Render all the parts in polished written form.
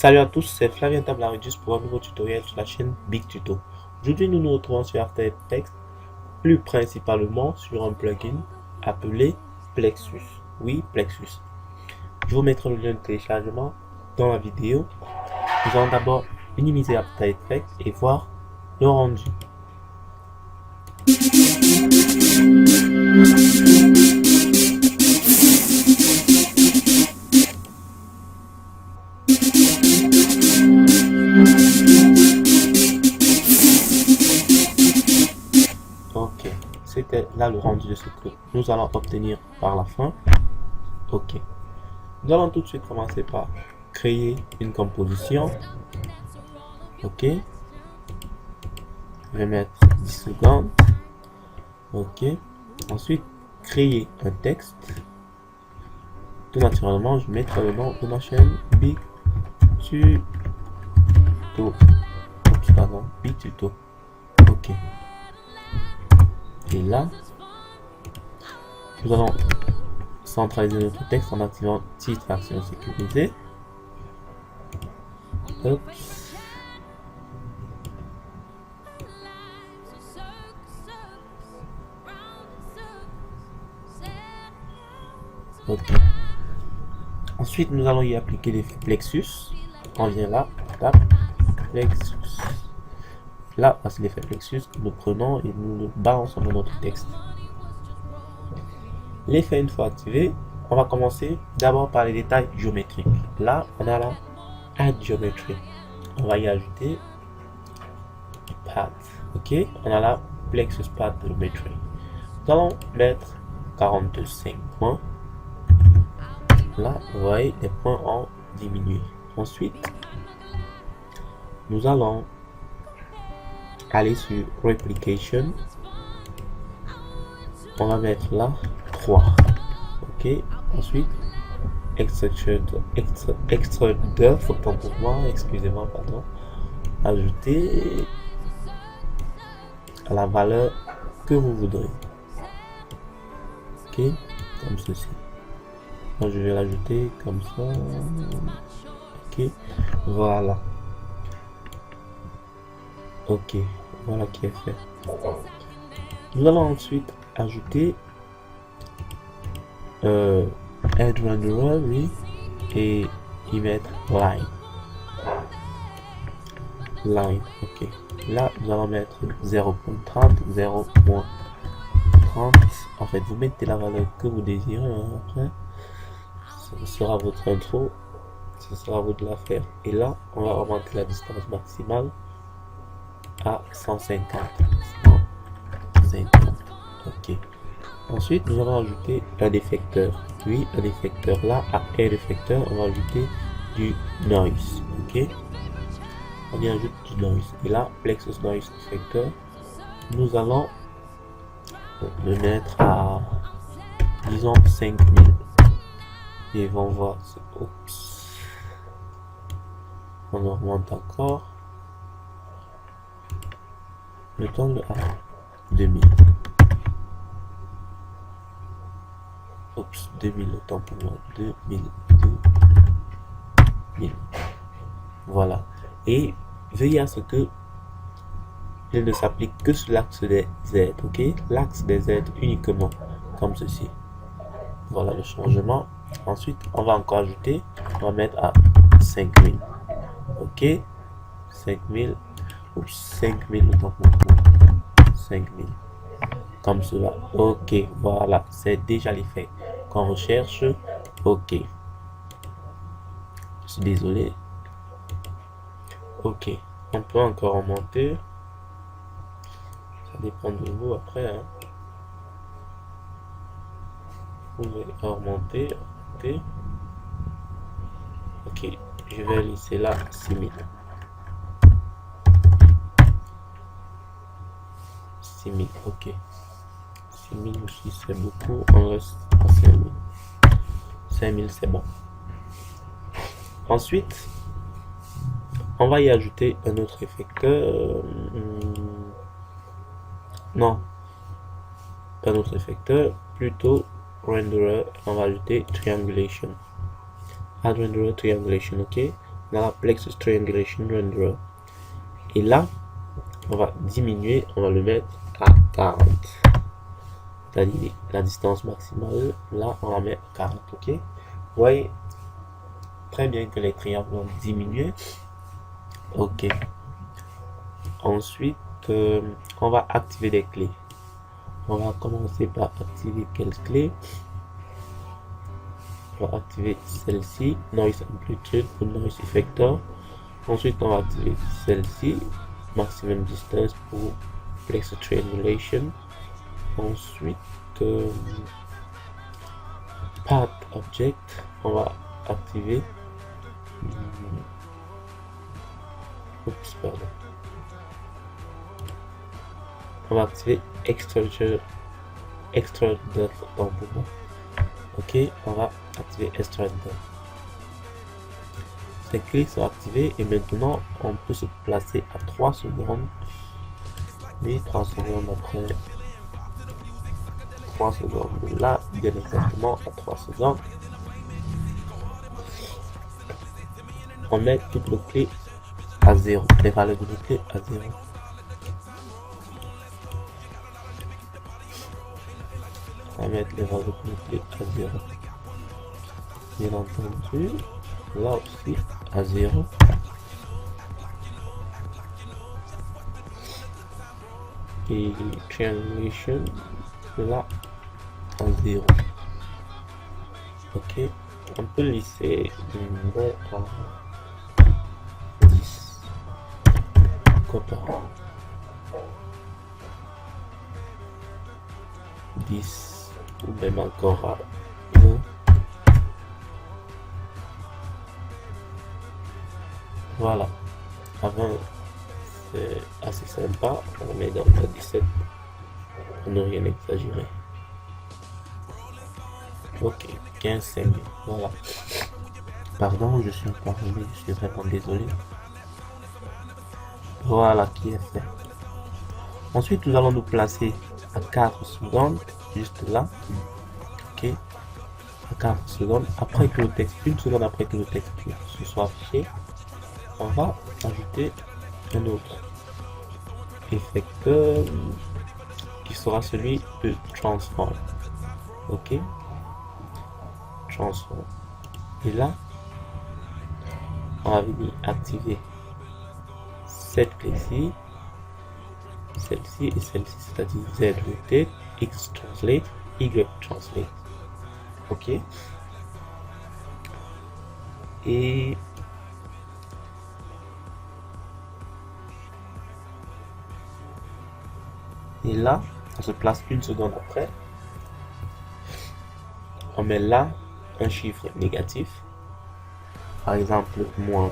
Salut à tous, c'est Flavien Tablaridus pour un nouveau tutoriel sur la chaîne Big Tuto. Aujourd'hui, nous nous retrouvons sur After Effects, plus principalement sur un plugin appelé Plexus. Oui, Plexus. Je vous mettrai le lien de téléchargement dans la vidéo. Nous allons d'abord minimiser After Effects et voir le rendu. Ok, c'était là le rendu de ce que nous allons obtenir par la fin. Ok, nous allons tout de suite commencer par créer une composition. Ok, je vais mettre 10 secondes. Ok, ensuite créer un texte. Tout naturellement, je mettrai le nom de ma chaîne Big Tuto. Pardon, Big Tuto. Ok. Et là, nous allons centraliser notre texte en activant titre action sécurisée. Hop. Ok. Ensuite, nous allons y appliquer l'effet Plexus. On vient là, tape, Plexus. Là, c'est l'effet Plexus que nous prenons et nous le balançons dans notre texte. L'effet une fois activé, on va commencer d'abord par les détails géométriques. Là, on a la Add Geometry. On va y ajouter Path. Ok, on a la Plexus Path Geometry. Nous allons mettre 45 points. Là, vous voyez, les points ont diminué. Ensuite, nous allons aller sur Replication. On va mettre là 3. Ok, ensuite, Extruder, autant pour moi, excusez-moi, pardon. Ajouter à la valeur que vous voudrez. Ok, comme ceci. Moi, je vais l'ajouter comme ça. Ok, voilà. Ok, voilà qui est fait. Nous allons ensuite ajouter Add Renderer, oui, et y mettre Line. Line, ok. Là, nous allons mettre 0.30, 0.30. En fait, vous mettez la valeur que vous désirez. Hein, après, ce sera votre intro. Ce sera à vous de la faire. Et là, on va augmenter la distance maximale à 150. 150. Ok. Ensuite, nous allons ajouter un effecteur. Oui, un effecteur. Là, après l'effecteur, on va ajouter du noise. Ok. On y ajoute du noise. Et là, Plexus Noise Effector, nous allons le mettre à, disons, 5000. Et on va, oups, on augmente encore. Mettons-le à 2000. Oups, 2000, autant pour moi. 2000. Voilà. Et veillez à ce que il ne s'applique que sur l'axe des Z, ok? L'axe des Z uniquement, comme ceci. Voilà le changement. Ensuite, on va encore ajouter, on va mettre à 5000. Ok? 5000. Oups, 5000, autant pour moi. 5000. Comme cela. Ok, voilà. C'est déjà l'effet qu'on recherche. Ok. Je suis désolé. Ok. On peut encore remonter. Ça dépend de vous après. Hein. Vous pouvez remonter. Ok. Je vais laisser là 6000. 6000. Ok. 6000 aussi c'est beaucoup. On reste à 5000. 5000 c'est bon. Ensuite, on va y ajouter un autre effecteur. Non, pas notre effecteur, plutôt renderer. On va ajouter triangulation. Add renderer triangulation, ok. dans la Plexus Triangulation Renderer. Et là, on va diminuer, on va le mettre à 40. C'est-à-dire la distance maximale, là, on la met à 40, ok? Vous voyez très bien que les triangles vont diminuer. Ok. Ensuite, on va activer des clés. On va commencer par activer quelle clé? On va activer celle-ci, Noise Amplitude ou Noise Effector. Ensuite, on va activer celle-ci, Maximum Distance pour Plexus Triangulation. Ensuite, Path Object, on va activer. Oups, pardon. On va activer Extruder. Ok, on va activer Extruder. Ces clés sont activées et maintenant on peut se placer à 3 secondes. Oui, 3 secondes après 3 secondes. Là, bien exactement à 3 secondes. On met toutes nos clés à 0. Les valeurs de nos clés à 0. On va mettre les valeurs de nos clés à 0. Bien entendu, là aussi à 0. Et triangulation là à 0. Ok, on peut lisser numéro à 10. Pourquoi pas 10 ou même encore à 1. Voilà, avant c'est assez sympa, on met dans le 17 pour ne rien exagérer. Ok, 15 5, voilà. Pardon, je suis encore revenu, je suis vraiment désolé. Voilà qui est fait. Ensuite, nous allons nous placer à 4 secondes, juste là. Ok, à 4 secondes, après que le texte, une seconde après que le texte se soit affiché, on va ajouter un autre effecteur qui sera celui de transform. Ok, transform. Et là, on va venir activer cette clé-ci, celle-ci et celle-ci, c'est-à-dire Z rotate, X translate, Y translate. Ok. Et là, on se place une seconde après. On met là un chiffre négatif. Par exemple, moins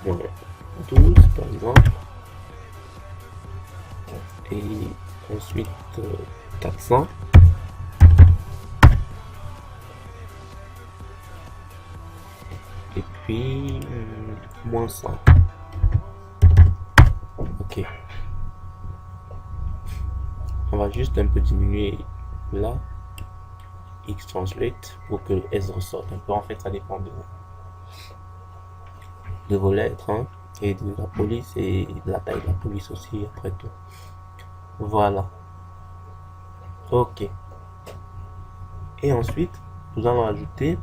12, par exemple. Et ensuite, 400. Et puis, moins 100. Ok. On va juste un peu diminuer là. X translate pour que S ressorte un peu. En fait, ça dépend de vos lettres, hein, et de la police et de la taille de la police aussi, après tout. Voilà. Ok. Et ensuite, nous allons ajouter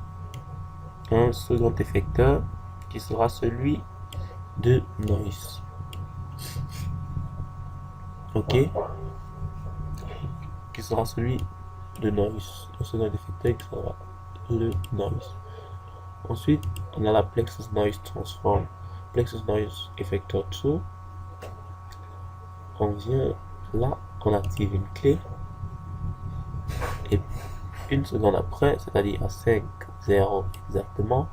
un second effecteur qui sera celui de noise. Ok. Qui sera celui de noise. Le second effecteur qui sera le noise. Ensuite, on a la Plexus Noise Transform, Plexus Noise Effector 2. On vient là, on active une clé. Et une seconde après, c'est-à-dire à 5, 0 exactement,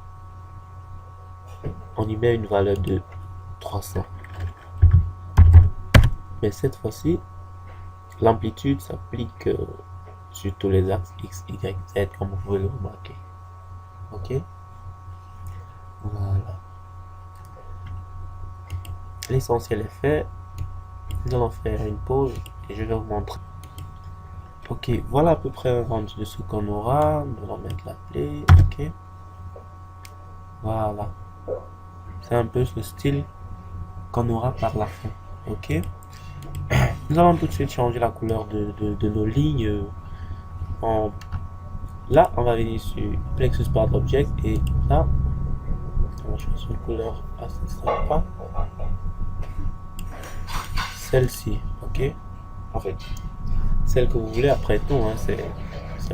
on y met une valeur de 300. Mais cette fois-ci, l'amplitude s'applique sur tous les axes X, Y, Z, comme vous pouvez le remarquer. Ok? Voilà. L'essentiel est fait. Nous allons faire une pause et je vais vous montrer. Ok, voilà à peu près un rendu de ce qu'on aura. Nous allons mettre la clé. Ok. Voilà. C'est un peu ce style qu'on aura par la fin. Ok. Nous allons tout de suite changer la couleur de nos lignes. Là, on va venir sur Plexus Part Object et là, on va choisir une couleur assez sympa. Celle-ci, ok. En fait, celle que vous voulez après tout, hein, c'est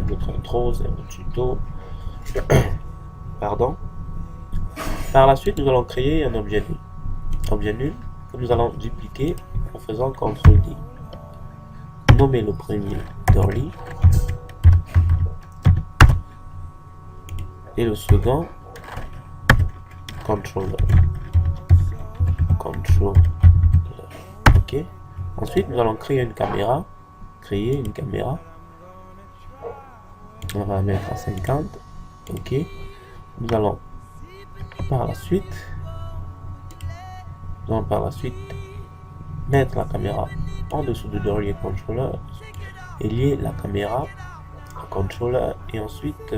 votre intro, c'est votre tuto. Pardon. Par la suite, nous allons créer un objet nul. Objet nul que nous allons dupliquer en faisant CTRL-D. Nommer le premier Dolly et le second Controller. Ok. Ensuite, nous allons créer une caméra. On va la mettre à 50. Ok. Nous allons par la suite mettre la caméra en dessous de Dolly et Controller et lier la caméra à Controller et ensuite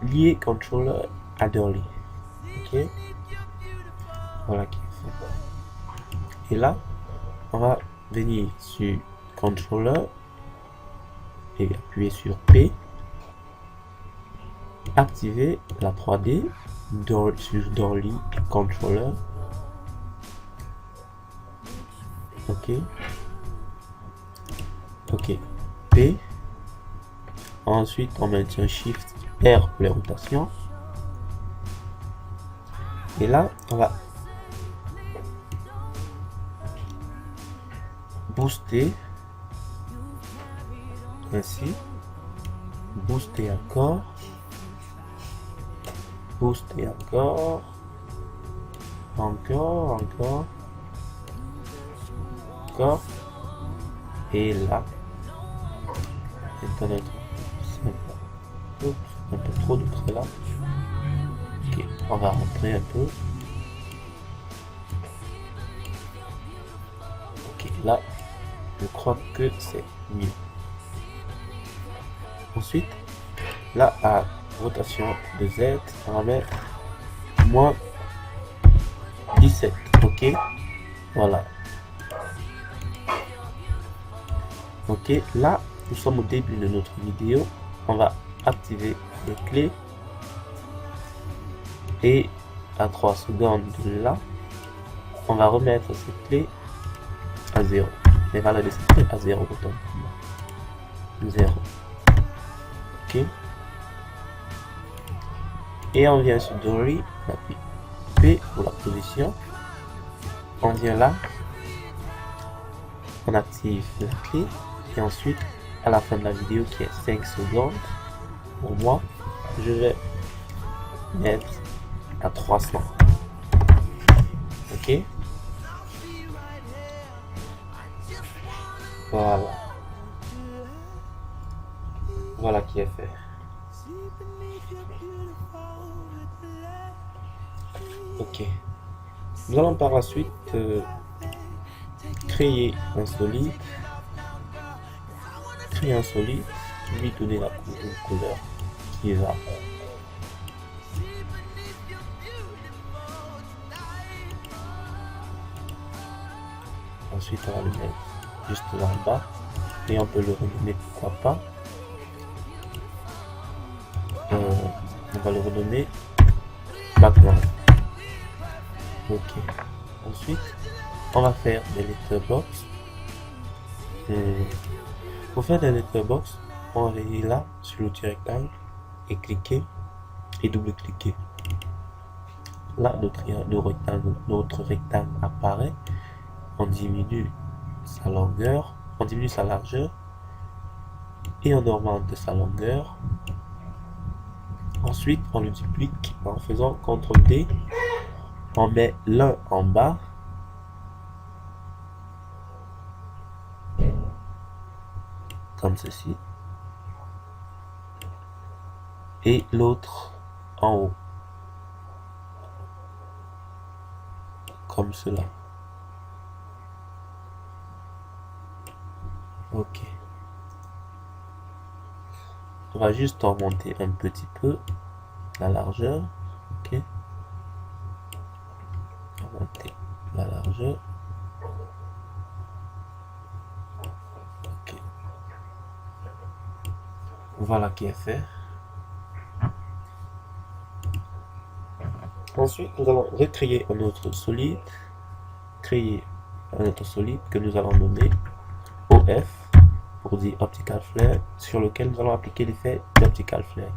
lier Controller à Dolly. Ok. Voilà qui est fait. Et là, on va venir sur Controller et appuyer sur P. Activer la 3D sur Dolly et Controller. Ok. Ok. P. Ensuite, on maintient Shift R pour les rotations. Et là, on va booster ainsi. Booster encore. Booster encore. Encore. Et là, c'est un peu trop de traits là. Ok, on va rentrer un peu. Ok, là, je crois que c'est mieux. Ensuite, là, à rotation de Z, on va mettre moins 17. Ok, voilà. Ok, là, nous sommes au début de notre vidéo. On va activer les clés. Et à 3 secondes de là, on va remettre ces clés à 0. Les valeurs de ces clés à 0. Autant. 0. Ok. Et on vient sur Dolly, on appuie P pour la position. On vient là, on active la clé. Et ensuite, à la fin de la vidéo qui est 5 secondes, pour moi, je vais mettre à 300. Ok. Voilà. Voilà qui est fait. Ok. Nous allons par la suite créer un solide. Lui donner la couleur qui va. Ensuite, on va le mettre juste là en bas et on peut le renommer, pourquoi pas. On va le renommer background. Ok. Ensuite, on va faire des letterbox. Pour faire des letterbox, on va venir là sur l'outil rectangle et cliquer et double-cliquer. Là, notre rectangle apparaît. On diminue sa longueur, on diminue sa largeur et on augmente sa longueur. Ensuite, on le duplique en faisant CTRL-D. On met l'un en bas. Comme ceci. Et l'autre en haut. Comme cela. Ok. On va juste augmenter un petit peu la largeur. Ok. augmenter la largeur. Ok. Voilà qui est fait. Ensuite, nous allons recréer un autre solide. Créer un autre solide que nous allons nommer OF pour dire Optical Flare, sur lequel nous allons appliquer l'effet d'Optical Flare.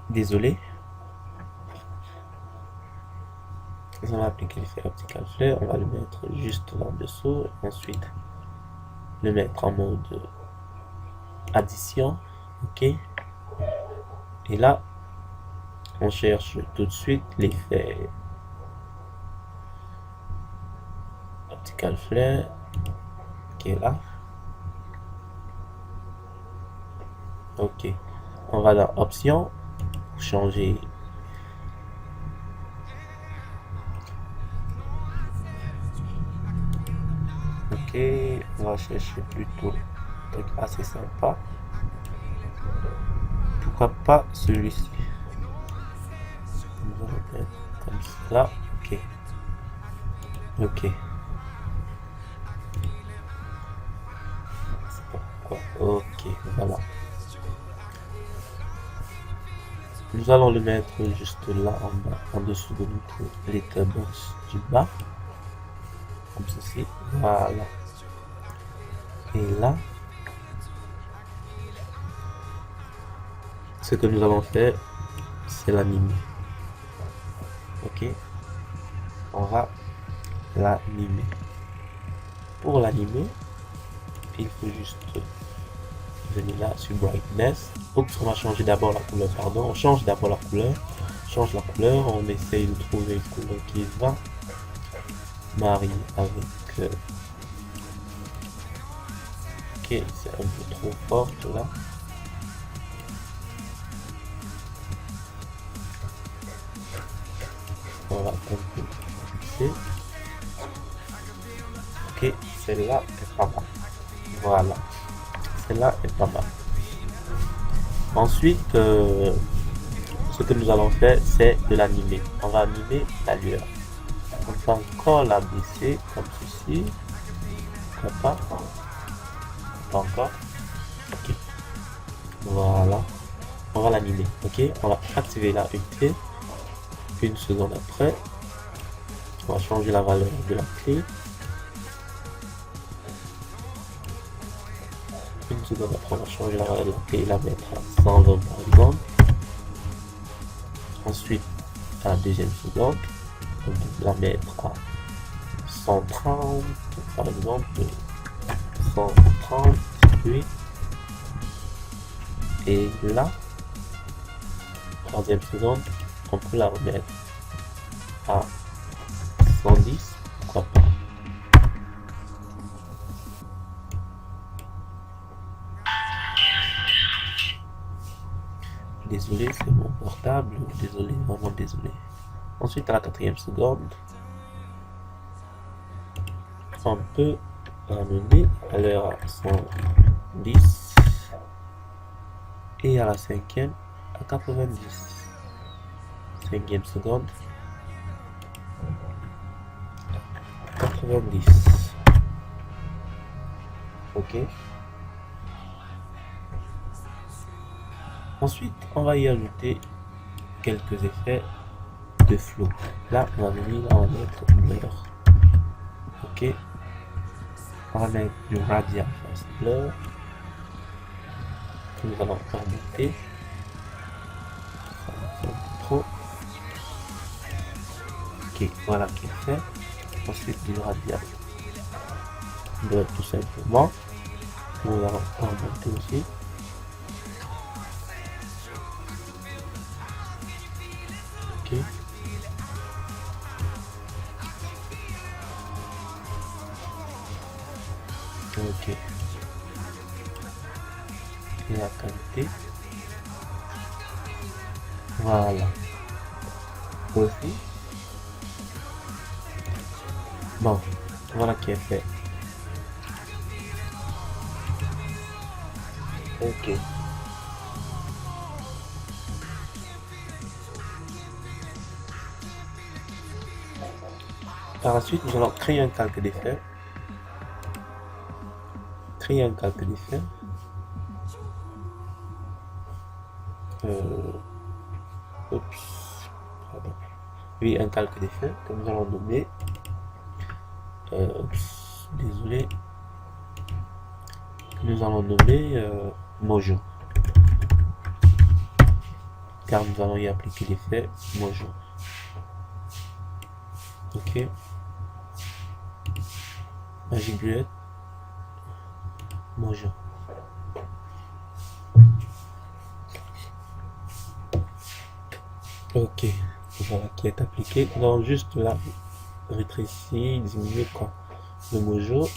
Désolé. Nous allons appliquer l'effet Optical Flare. On va le mettre juste là en dessous. Ensuite, le mettre en mode addition. Ok. Et là, on cherche tout de suite l'effet Optical Flare qui est là. Ok. On va dans Options pour changer. Ok, on va chercher plutôt un truc assez sympa. Pourquoi pas celui-ci? On va le mettre comme ça. Ok. Ok. C'est pas pourquoi. Ok, voilà. Nous allons le mettre juste là en bas, en dessous de notre letterbox du bas. Comme ceci. Voilà. Et là, ce que nous allons faire, c'est l'animer. Ok. On va l'animer. Pour l'animer, il faut juste venir là sur Brightness. Oups, on va changer d'abord la couleur, pardon. On change d'abord la couleur. Change la couleur. On essaye de trouver une couleur qui va marier avec... Ok, c'est un peu trop forte là. On va un peu baisser. Ok, celle-là est pas mal. Voilà. Celle-là est pas mal. Ensuite, ce que nous allons faire, c'est de l'animer. On va animer la lueur. On va encore la baisser comme ceci. Pas encore. Ok. Voilà. On va l'animer. Ok. On va activer la UT. Une seconde après, on va changer la valeur de la clé. Une seconde après, on va changer la valeur de la clé et la mettre à 120 par exemple. Ensuite, à la deuxième seconde, on va la mettre à 130 par exemple. 130, oui. Et là, troisième seconde, on peut la remettre à 110, pourquoi pas. Désolé, c'est mon portable, désolé, vraiment désolé. Ensuite, à la quatrième seconde, on peut ramener à l'heure à 110 et à la cinquième à 90. Cinquième seconde, 90. Ok. Ensuite, on va y ajouter quelques effets de flow. Là, on va venir, on va mettre blur. Ok. On va mettre du radial fast blur. Nous allons augmenter. Ça va faire trop. Ok, voilà qui est fait. Ensuite, du radial blur tout simplement. Nous allons augmenter aussi. Ok. Ok. Et la qualité. Voilà. Aussi. Bon, voilà qui est fait. Ok. Par la suite, nous allons créer un calque d'effet. Créer un calque d'effet. Oups, pardon. Oui, un calque d'effet que nous allons nommer. Oups, désolé. Que nous allons nommer Mojo. Car nous allons y appliquer l'effet Mojo. Ok. Magic Bullet. Mojo. Ok. Voilà qui est appliqué. Nous allons juste là rétrécir, diminuer quoi. Le Mojo.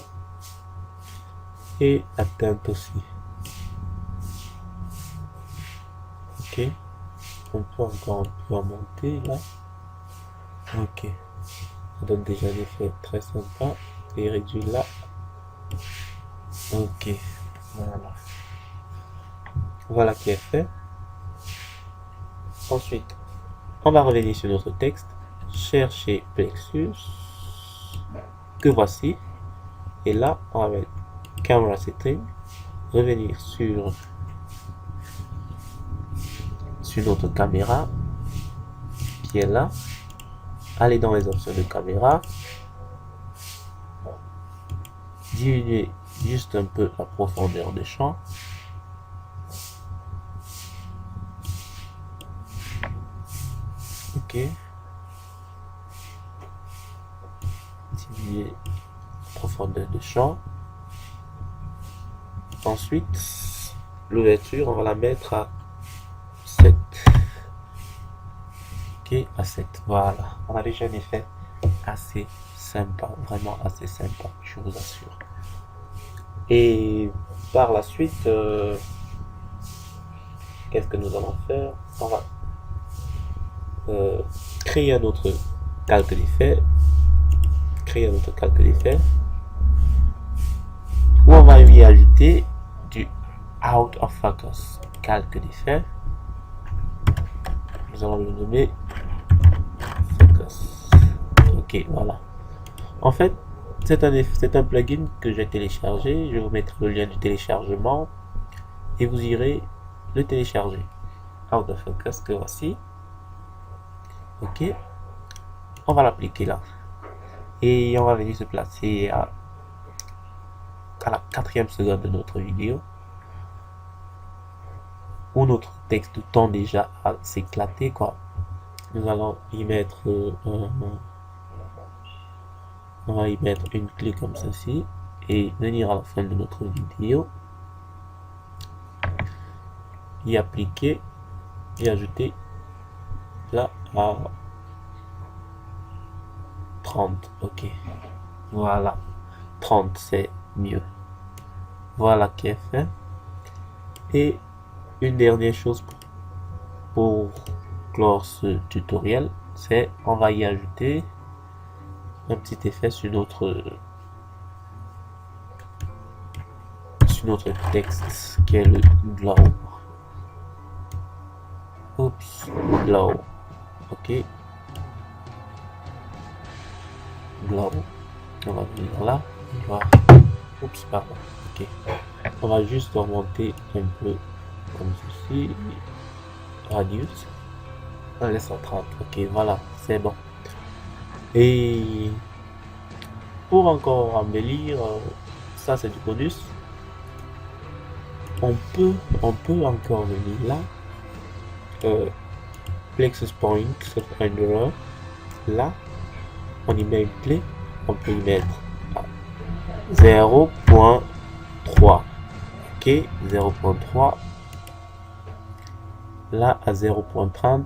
Et la teinte aussi. Ok. On peut encore un peu monter là. Ok. Ça donne déjà des effets très sympa. Et réduire là. Ok. Voilà. Voilà qui est fait. Ensuite, on va revenir sur notre texte. Chercher Plexus. Que voici. Et là, on va mettre Camera Setting. Revenir sur notre caméra qui est là. Aller dans les options de caméra. Diminuer juste un peu la profondeur des champs. Ok. Diminuer la profondeur de champ. Ensuite, l'ouverture, on va la mettre à 7. Ok, à 7. Voilà. On a déjà un effet assez sympa. Vraiment assez sympa, je vous assure. Et par la suite, qu'est-ce que nous allons faire? On va créer un autre calque d'effet. Créer un autre calque d'effet. Où on va y ajouter du out of focus calque d'effet. Nous allons le nommer focus. Ok, voilà. En fait, c'est un plugin que j'ai téléchargé. Je vais vous mettre le lien du téléchargement et vous irez le télécharger. Out of focus que voici. Ok, on va l'appliquer là et on va venir se placer à la 4e seconde de notre vidéo où notre texte tend déjà à s'éclater quoi. Nous allons y mettre on va y mettre une clé comme ceci et venir à la fin de notre vidéo y appliquer et ajouter là à 30. Ok, voilà, 30 c'est mieux. Voilà qui est fait. Et une dernière chose pour clore ce tutoriel, c'est on va y ajouter un petit effet sur notre texte qui est le glow. Oups, glow. Ok, glow. On va venir là. Oups, pardon. Ok, on va juste remonter un peu comme ceci. Radius. On laisse en 30. Ok, voilà, c'est bon. Et pour encore embellir, ça c'est du bonus. On peut encore venir là. Plexus Point, Renderer. Là, on y met une clé. On peut y mettre 0.3. Ok, 0.3. Là, à 0.30,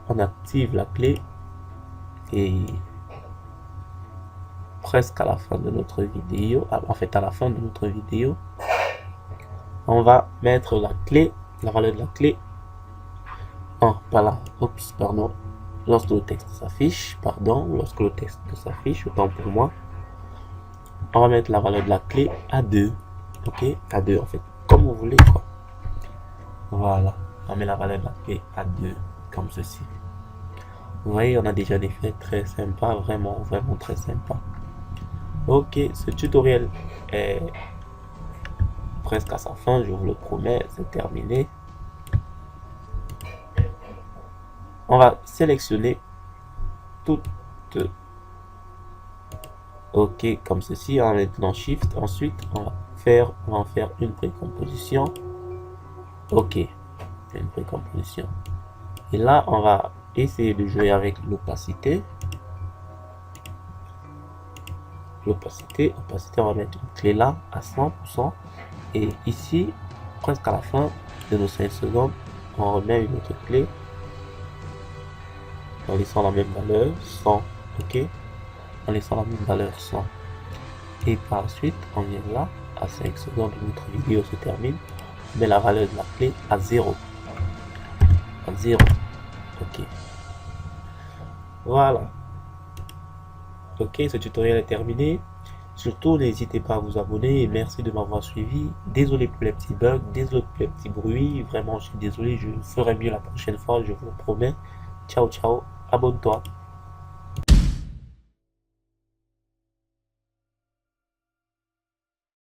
on active la clé et presque à la fin de notre vidéo, en fait à la fin de notre vidéo, on va mettre la clé, la valeur de la clé. Oh, voilà, oups, pardon. Lorsque le texte s'affiche, autant pour moi, on va mettre la valeur de la clé à 2. Ok, à 2 en fait, comme vous voulez quoi. Voilà, on met la valeur de la clé à 2, comme ceci. Vous voyez, on a déjà des effet très sympa, vraiment, vraiment très sympa. Ok, ce tutoriel est presque à sa fin, je vous le promets, c'est terminé. On va sélectionner toutes, ok, comme ceci, en maintenant Shift. Ensuite, on va en faire une précomposition. Ok, une précomposition. Et là, on va essayer de jouer avec l'opacité. L'opacité, on va mettre une clé là à 100%. Et ici, presque à la fin de nos 5 secondes, on remet une autre clé en laissant la même valeur 100. Ok, en laissant la même valeur 100. Et par la suite, on vient là, à 5 secondes où notre vidéo se termine, on met la valeur de la clé à 0. À 0. Ok. Voilà. Ok, ce tutoriel est terminé. Surtout, n'hésitez pas à vous abonner et merci de m'avoir suivi. Désolé pour les petits bugs, désolé pour les petits bruits. Vraiment, je suis désolé, je ferai mieux la prochaine fois, je vous le promets. Ciao, ciao. Abonne-toi.